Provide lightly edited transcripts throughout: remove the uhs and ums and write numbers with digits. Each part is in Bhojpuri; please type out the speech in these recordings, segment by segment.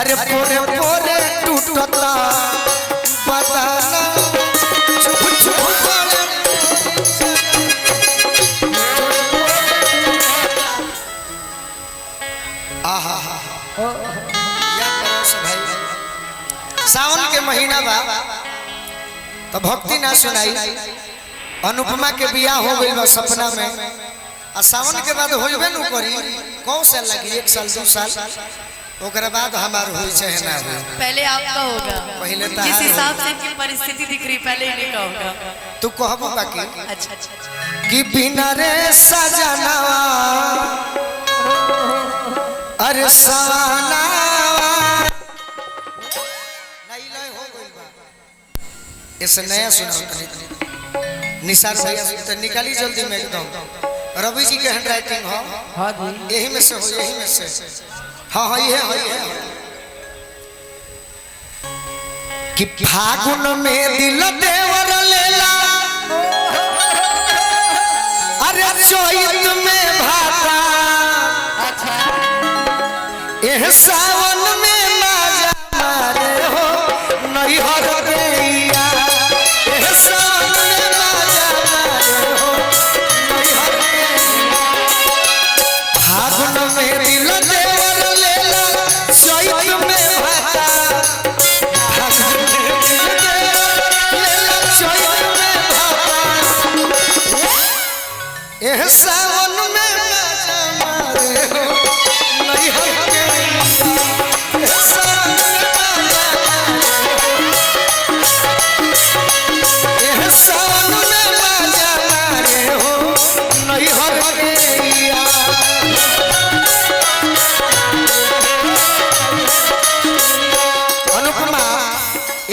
अरे पोरे पोरे टूटता बताना चुप चुप बोले आहा सावन के महीना बा तो भक्ति ना सुनाई। अनुपमा के बियाह हो गइल बा सपना में आ सावन के बाद होइबे न करी कौन साल लगी 1 साल 2 साल ओकरा बाद हमार होई चाहे ना हो। पहले आपका होगा पहले जिस हिसाब से की परिस्थिति दिख रही पहले इनका होगा। तू कहबो बाकी अच्छा कि बिना रे सजनावा अरे सवाना इस नया सुनाओ निसार भैया तो निकाली जल्दी में एकदम रवि जी के हैंड राइटिंग हो। हां जी यही में से हो यही में से हां ये है कि फागुन में दिल देवर लेला अरे चैत में भाता अच्छा एह सावन में माजा मारे हो नैहर गैया एह सावन में माजा मारे हो नैहर गैया फागुन में दिल देवर लेला चैत में भाता फागुन में दिल देवर लेला चैत में भाता एह सावन में माजा मारे हो नैहर अनुपमा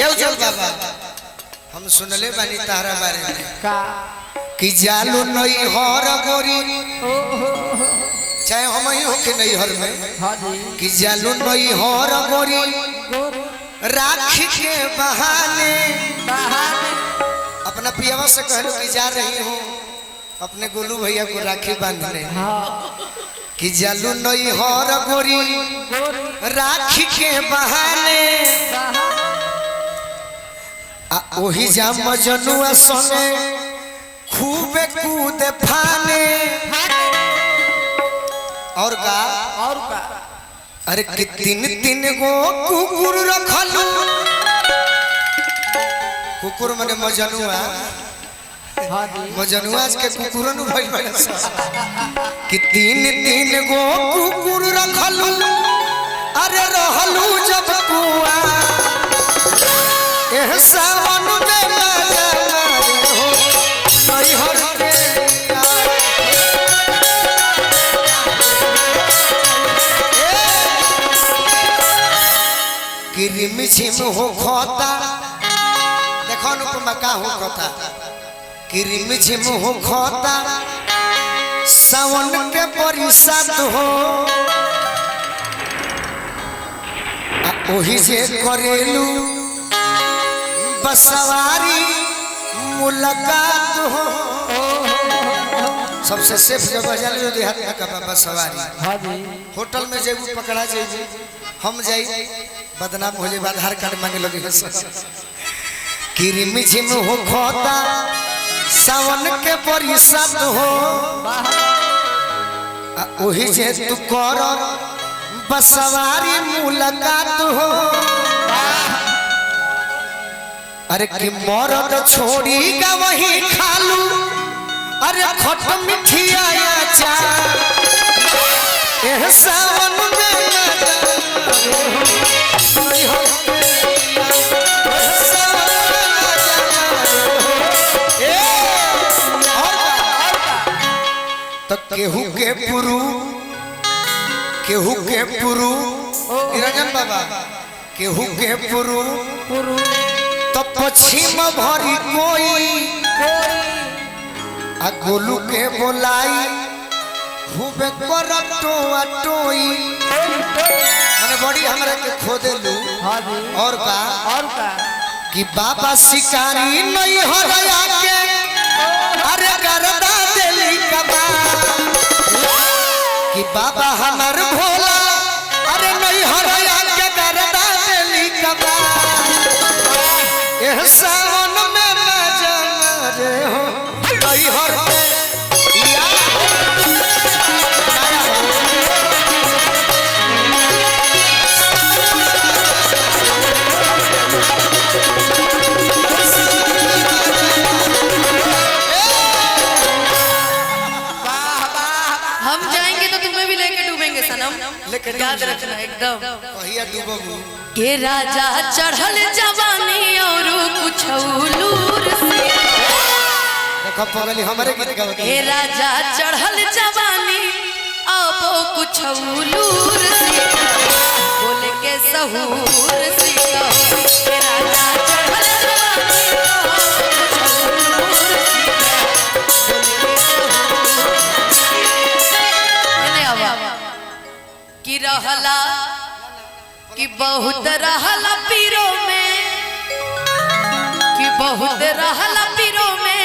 ये चल बाबा हम सुनले बानी तारा बारे में का कि जालू नई हर गोरी चाहे हम ही होके नई हर में हां जी कि जालू नई हर गोरी राखी के बहाने अपना पियावा से कहलो कि जा रही हूँ अपने गोलू भैया को राखी बांधने कि जालू नई हर गोरी राखी के बहाने आ ओही जा मजनुआ संगे खूबे कूद फाने और का अरे कि तीन गो कुकुर रखलू कुकुर माने मजनुआ हां जी मजनुआ के कुकुरन भइल बा कि तीन गो कुकुर रखलू अरे रहलू जब कुआ एह सावन में माजा मारे हो नैहर गैया कि रिमझिम हो खोता देखो अनुपमा का हो खोता कि रिमझिम हो खोता सावन के परिसाद हो ओही जे करेलू बसवारी मुलाकात हो सबसे सेफ जगह जाने जो देहात में का बसवारी हां जी होटल में जेबू पकड़ा जेबू हम जाई बदनाम हो जाए आधार कार्ड मांगे लगे कि रिमझिम हो खोता सावन के परिसाद हो ओही जे तू कर बसवारी मुलाकात हो अरे कि मरद छोड़ी का वही खालू अरे खट मिठिया एह सावन तो केहू के पुरु निरंजन बाबा केहू के पुरु तो पश्चिम भरी कोई आ गोलू के बोलाई खूबे करटोआ टोई माने बड़ी हमरा के खोदेलू हां जी और का कि बाबा शिकारी नहीं हो गया के अरे करदा दिली कबा कि बाबा हमर भोला अरे नहीं हो गया के करदा बा एह सावन में मजा रे हो गई हर हम जाएंगे तो तुम्हें भी लेके डूबेंगे सनम, लेकिन याद रखना एकदम। कहिया डूबबू के राजा चढ़ल जवानी और कुछ लूर से, देखो पगली हमारे गीत गावत के राजा चढ़ल जवानी अब कुछ लूर से, बोले के सहूर से कहो के राजा चढ़ल जवानी अब कुछ लूर से, कि रहला कि बहुत रहला पीरो में, कि बहुत रहला पीरो में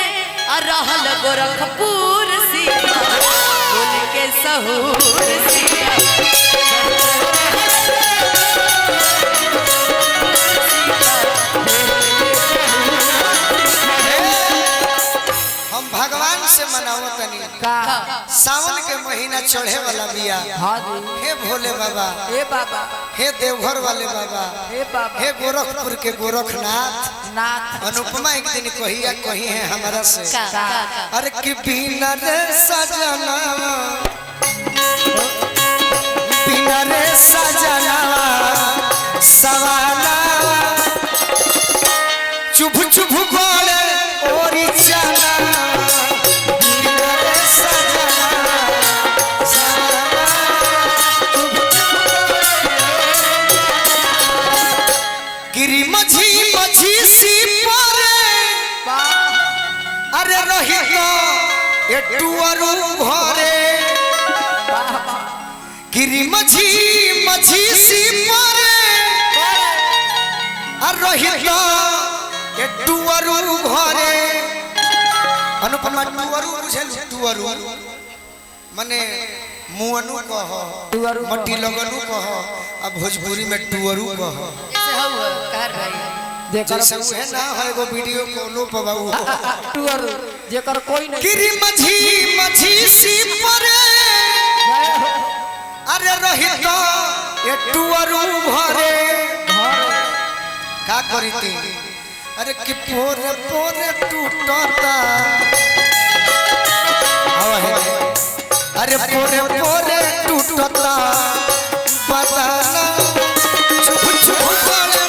आ रहल गोरखपुर सिया बोल के सहूर सिया हम भगवान से मनावत तनी का सावन के महीना चढ़े वाला बिया हाँ जी हे भोले बाबा ए बाबा हे देवघर वाले बाबा ए बाबा हे गोरखपुर के गोरखनाथ नाथ अनुपमा एक दिन कहिया कही है हमारा से का अरे कि बिना रे सजना बिना रे सजना सवाना चुभ चुभ गोले ओरी चना बिना रे सजना सवाना चुभ चुभ गिरी मछी मछी सी परे अरे रही तो ये टुअरू घरे गिरी मछी मछी सी परे अरे रही तो ये टुअरू घरे अनुपमा टुअरू बुझे टुअरू माने मुअनु कह टुअरू मट्टी लगनु कह अब भोजपुरी में टुअरू कह जैसे हो कहर भाई जेकर जैसे उहे ना है एगो वीडियो कॉलो पर बाबू टूर जेकर कोई नहीं गिरी मछी मछी सी परे अरे रही तो ये टुअरू भरे का करी ती अरे कि पोरे पोरे टूटता अरे पोरे पोरे टूटता बताना चुप चुप पड़े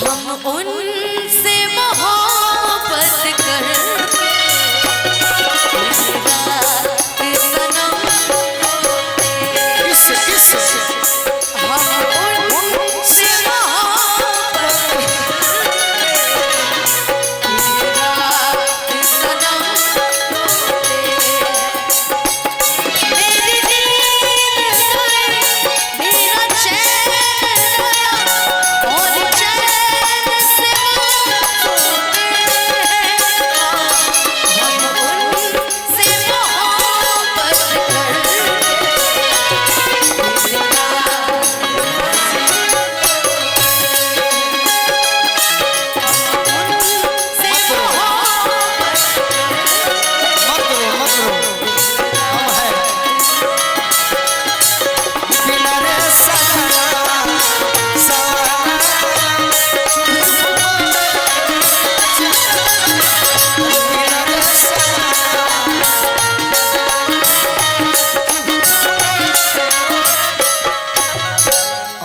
हम उनसे मोहब्बत करके इस रात सनम होते, किस किस हम उनसे मोहब्बत करके इस रात सनम होते, मेरी नींद सोए मेरा चैन सोया और चैन से सोते हम उनसे मोहब्बत मत रो हम है बिना रे सजना सवाना बिना रे सजना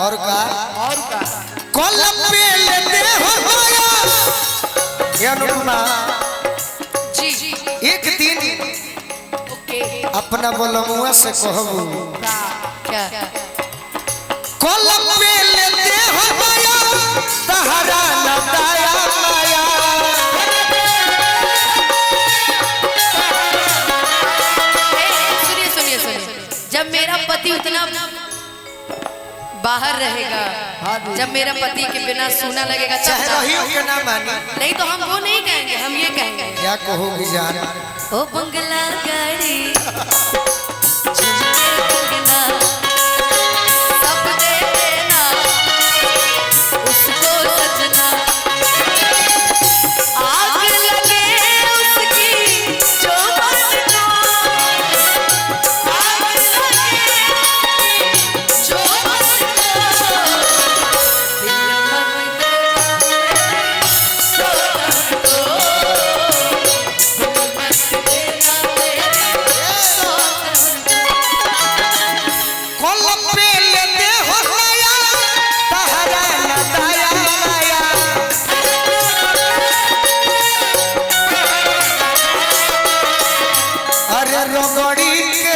और का कल पे लेते हो गया ये अनुपमा जी एक दिन ओके अपना बोलमुआ से कहबू क्या कल पे लेते हो गया तहरा न दाया माया सुनिए सुनिए सुनिए, जब मेरा पति उतना बाहर रहेगा, जब मेरा पति के बिना सूना लगेगा चाहे तब रही हो के ना मानी, नहीं तो हम वो नहीं कहेंगे, हम ये कहेंगे क्या कहोगी जान? ओ बंगला गाड़ी झुमके कंगना सब दे देना उसको सजना, आग लगे उसकी जो बस को, आग लगे जो बस को, दिल भर देना सो को, दिल भर देना मेरे सो कलम पे लेते हो नया, तहरा न दया नया। अरे रगड़ी के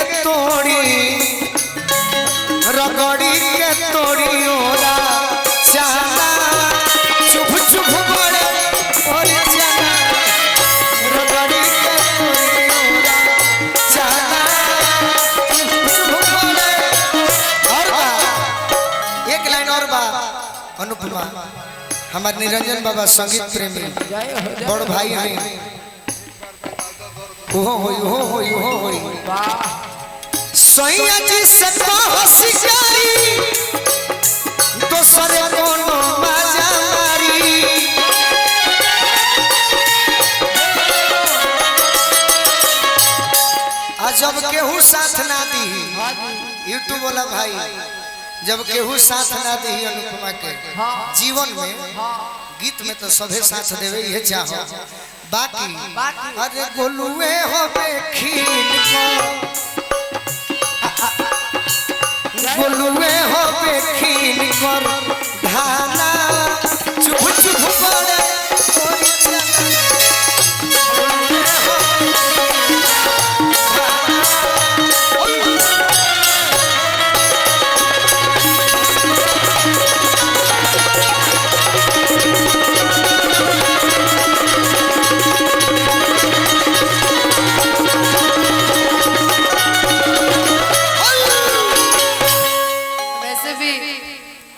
तोड़ी ओरा जाना, चुप चुप बड़े और जाना, रगड़ी के तोड़ी ओरा जाना, चुप चुप बड़े। और बा एक लाइन और बा अनुपमा, हमारे निरंजन बाबा संगीत प्रेमी बड़ भाई हैं, ओहो होई सैया जी से कहो शिकारी दोसरे कोनो बाजा मारी। आ जब केहू साथ ना दी, यूट्यूब वाला भाई, जब केहू साथ ना दी अनुपमा के जीवन में, गीत में तो सभे साथ देवे ये चाहो, बाकी अरे गोलुए हो बेखीन को, गोलुए हो बेखीन कर धाना, चुप चुप पड़े और चला, गोलुए हो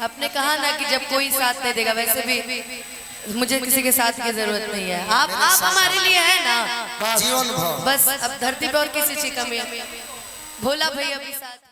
आपने कहा ना कि जब कोई साथ नहीं देगा, वैसे भी मुझे किसी के साथ की जरूरत नहीं है, आप हमारे लिए है ना जीवन भर। बस अब धरती पर और किसी चीज कमी, भोला भैया भी साथ।